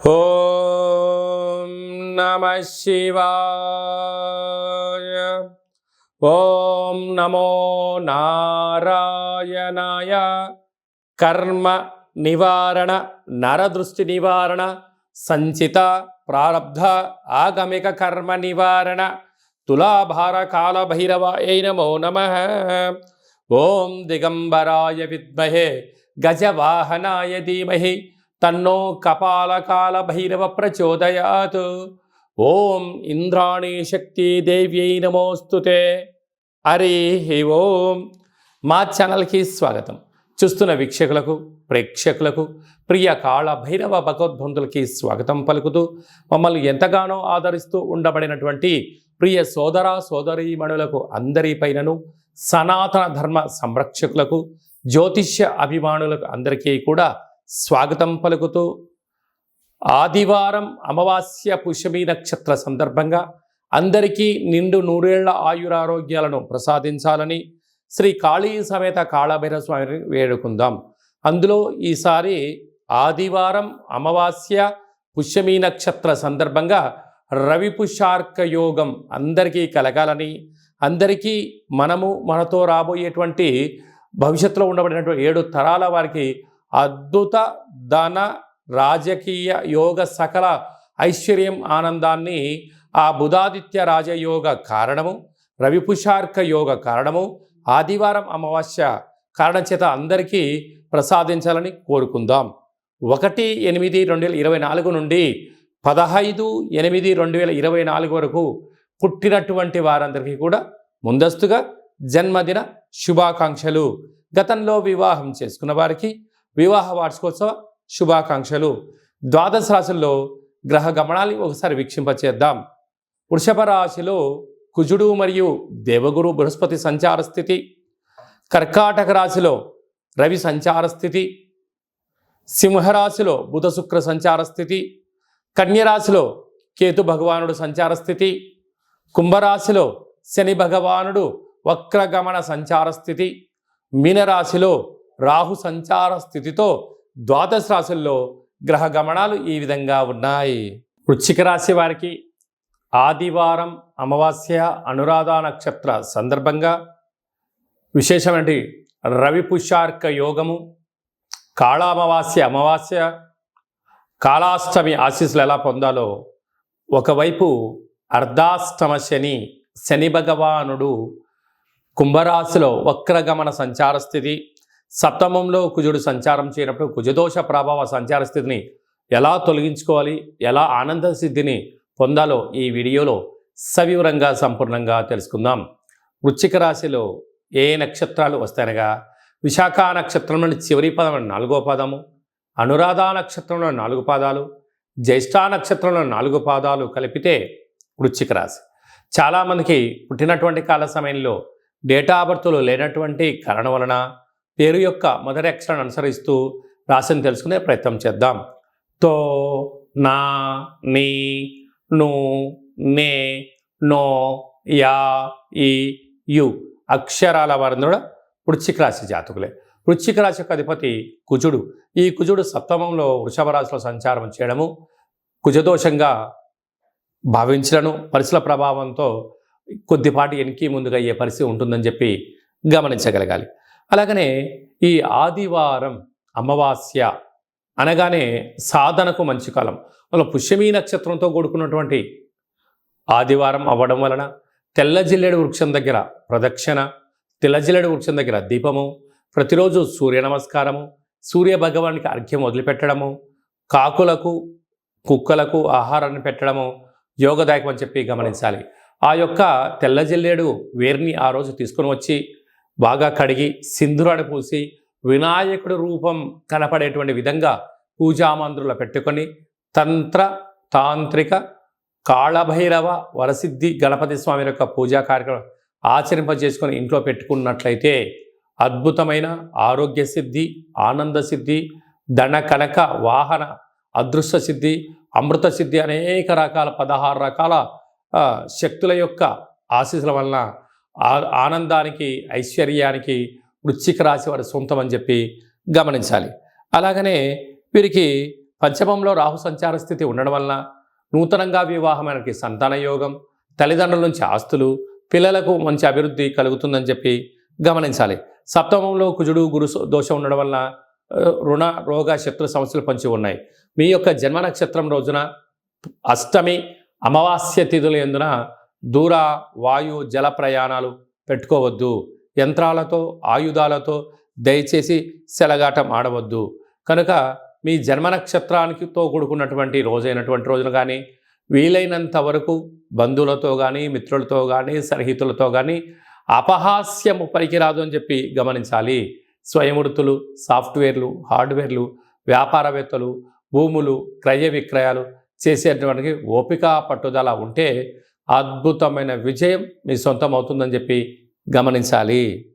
ఓం నమః శివాయ. ఓం నమో నారాయణాయ. కర్మ నివారణ, నరదృష్టి నివారణ, సంచిత ప్రారబ్ధ ఆగమిక కర్మ నివారణ, తులాభార కాల భైరవాయ నమో నమః. ఓం దిగంబరాయ విద్మహే గజవాహనాయ ధీమహి తన్నో కపాలకాల భైరవ ప్రచోదయాత్. ఓం ఇంద్రాణీ శక్తి దేవ్యై నమోస్తుతే. హరి ఓం. మా ఛానల్కి స్వాగతం. చూస్తున్న వీక్షకులకు, ప్రేక్షకులకు, ప్రియ కాళ భైరవ భగవద్బంధులకి స్వాగతం పలుకుతూ, మమ్మల్ని ఎంతగానో ఆదరిస్తూ ఉండబడినటువంటి ప్రియ సోదర సోదరీమణులకు అందరిపైనను, సనాతన ధర్మ సంరక్షకులకు, జ్యోతిష్య అభిమానులకు అందరికీ కూడా స్వాగతం పలుకుతూ, ఆదివారం అమావాస్య పుష్యమి నక్షత్ర సందర్భంగా అందరికీ నిండు నూరేళ్ల ఆయురారోగ్యాలను ప్రసాదించాలని శ్రీ కాళీ సమేత కాళభైరవ స్వామిని వేడుకుందాం. అందులో ఈసారి ఆదివారం అమావాస్య పుష్యమి నక్షత్ర సందర్భంగా రవి పుష్యార్క యోగం అందరికీ కలగాలని, అందరికీ మనతో రాబోయేటువంటి భవిష్యత్తులో ఉండబడినటువంటి 7 తరాల వారికి అద్భుత ధన రాజకీయ యోగ సకల ఐశ్వర్యం ఆనందాన్ని ఆ బుధాదిత్య రాజయోగ కారణము, రవిపుషార్క యోగ కారణము, ఆదివారం అమావాస్య కారణం చేత అందరికీ ప్రసాదించాలని కోరుకుందాం. 1/8/2024 నుండి 15/8/2024 వరకు పుట్టినటువంటి వారందరికీ కూడా ముందస్తుగా జన్మదిన శుభాకాంక్షలు. గతంలో వివాహం చేసుకున్న వారికి వివాహ వార్షికోత్సవ శుభాకాంక్షలు. ద్వాదశ రాశుల్లో గ్రహ గమనాన్ని ఒకసారి వీక్షింపచేద్దాం. వృషభ రాశిలో కుజుడు మరియు దేవగురు బృహస్పతి సంచార స్థితి, కర్కాటక రాశిలో రవి సంచార స్థితి, సింహరాశిలో బుధ శుక్ర సంచార స్థితి, కన్యరాశిలో కేతు భగవానుడు సంచార స్థితి, కుంభరాశిలో శని భగవానుడు వక్రగమన సంచార స్థితి, మీనరాశిలో రాహు సంచార స్థితితో ద్వాదశ రాశుల్లో గ్రహ గమనాలు ఈ విధంగా ఉన్నాయి. వృశ్చిక రాశి వారికి ఆదివారం అమావాస్య అనురాధ నక్షత్ర సందర్భంగా విశేషమైన రవి పుష్యార్క యోగము, కాళామావాస్య అమావాస్య, కాళాష్టమి ఆశీస్సులు ఎలా పొందాలో, ఒకవైపు అర్ధాష్టమ శని భగవానుడు కుంభరాశిలో వక్రగమన సంచార స్థితి, సప్తమంలో కుజుడు సంచారం చేయనప్పుడు కుజదోష ప్రభావ సంచార స్థితిని ఎలా తొలగించుకోవాలి, ఎలా ఆనంద సిద్ధిని పొందాలో ఈ వీడియోలో సవివరంగా సంపూర్ణంగా తెలుసుకుందాం. వృశ్చిక రాశిలో ఏ నక్షత్రాలు వస్తాయనగా, విశాఖ నక్షత్రంలోని చివరి పదం 4వ పాదము, అనురాధ నక్షత్రంలో 4 పాదాలు, జ్యేష్ఠ నక్షత్రంలో 4 పాదాలు కలిపితే వృశ్చిక రాశి. చాలామందికి పుట్టినటువంటి కాల సమయంలో డేటా ఆఫ్ బర్త్లు లేనటువంటి కారణం వలన పేరు యొక్క మొదటి అక్షరాన్ని అనుసరిస్తూ రాశిని తెలుసుకునే ప్రయత్నం చేద్దాం. తో, నా, నీ, ను, నే, నో, యా, ఈ, యు అక్షరాల వారందరూ కూడా వృశ్చిక రాశి జాతకులే. వృశ్చిక రాశి యొక్క అధిపతి కుజుడు. ఈ కుజుడు సప్తమంలో వృషభ రాశిలో సంచారం చేయడము కుజదోషంగా భావించడము, పరిస్థితుల ప్రభావంతో కొద్దిపాటి వెనక్కి ముందుగా అయ్యే పరిస్థితి ఉంటుందని చెప్పి గమనించగలగాలి. అలాగనే ఈ ఆదివారం అమావాస్య అనగానే సాధనకు మంచి కాలం. వాళ్ళ పుష్యమీ నక్షత్రంతో కూడుకున్నటువంటి ఆదివారం అవ్వడం వలన తెల్ల జిల్లేడు వృక్షం దగ్గర ప్రదక్షిణ, తెల్ల జిల్లేడు వృక్షం దగ్గర దీపము, ప్రతిరోజు సూర్య నమస్కారము, సూర్య భగవానికి అర్ఘ్యం వదిలిపెట్టడము, కాకులకు కుక్కలకు ఆహారాన్ని పెట్టడము యోగదాయకం అని చెప్పి గమనించాలి. ఆ యొక్క తెల్ల జిల్లేడు వేర్ని ఆ రోజు తీసుకొని వచ్చి బాగా కడిగి సింధూరాన్ని పూసి వినాయకుడి రూపం కనపడేటువంటి విధంగా పూజామందిరంలో పెట్టుకొని తంత్ర తాంత్రిక కాళభైరవ వరసిద్ధి గణపతి స్వామి యొక్క పూజా కార్యక్రమం ఆచరింపజేసుకొని ఇంట్లో పెట్టుకున్నట్లయితే అద్భుతమైన ఆరోగ్య సిద్ధి, ఆనంద సిద్ధి, ధన కనక వాహన అదృష్ట సిద్ధి, అమృత సిద్ధి అనేక రకాల 16 రకాల శక్తుల యొక్క ఆశీస్సుల వలన ఆనందానికి, ఐశ్వర్యానికి వృశ్చిక రాశి వారి సొంతం అని చెప్పి గమనించాలి. అలాగనే వీరికి పంచమంలో రాహు సంచార స్థితి ఉండడం వలన నూతనంగా వివాహమైనకి సంతాన యోగం, తల్లిదండ్రుల నుంచి ఆస్తులు, పిల్లలకు మంచి అభివృద్ధి కలుగుతుందని చెప్పి గమనించాలి. సప్తమంలో కుజుడు గురు దోషం ఉండడం వలన రుణ రోగ శత్రు సమస్యలు పొంచి ఉన్నాయి. మీ యొక్క జన్మ నక్షత్రం రోజున అష్టమి అమావాస్య తిథుల యందున దూర వాయు జల ప్రయాణాలు పెట్టుకోవద్దు. యంత్రాలతో ఆయుధాలతో దయచేసి సెలగాటం ఆడవద్దు. కనుక మీ జన్మ నక్షత్రానికితో కూడుకున్నటువంటి రోజైనటువంటి రోజున కానీ వీలైనంత వరకు బంధువులతో కానీ మిత్రులతో కానీ సన్నిహితులతో కానీ అపహాస్యము పనికిరాదు అని చెప్పి గమనించాలి. స్వయంవృత్తులు, సాఫ్ట్వేర్లు, హార్డ్వేర్లు, వ్యాపారవేత్తలు, భూములు క్రయ విక్రయాలు చేసేటువంటి ఓపిక పట్టుదల ఉంటే అద్భుతమైన విజయం మీ సొంతం అవుతుందని చెప్పి గమనించాలి.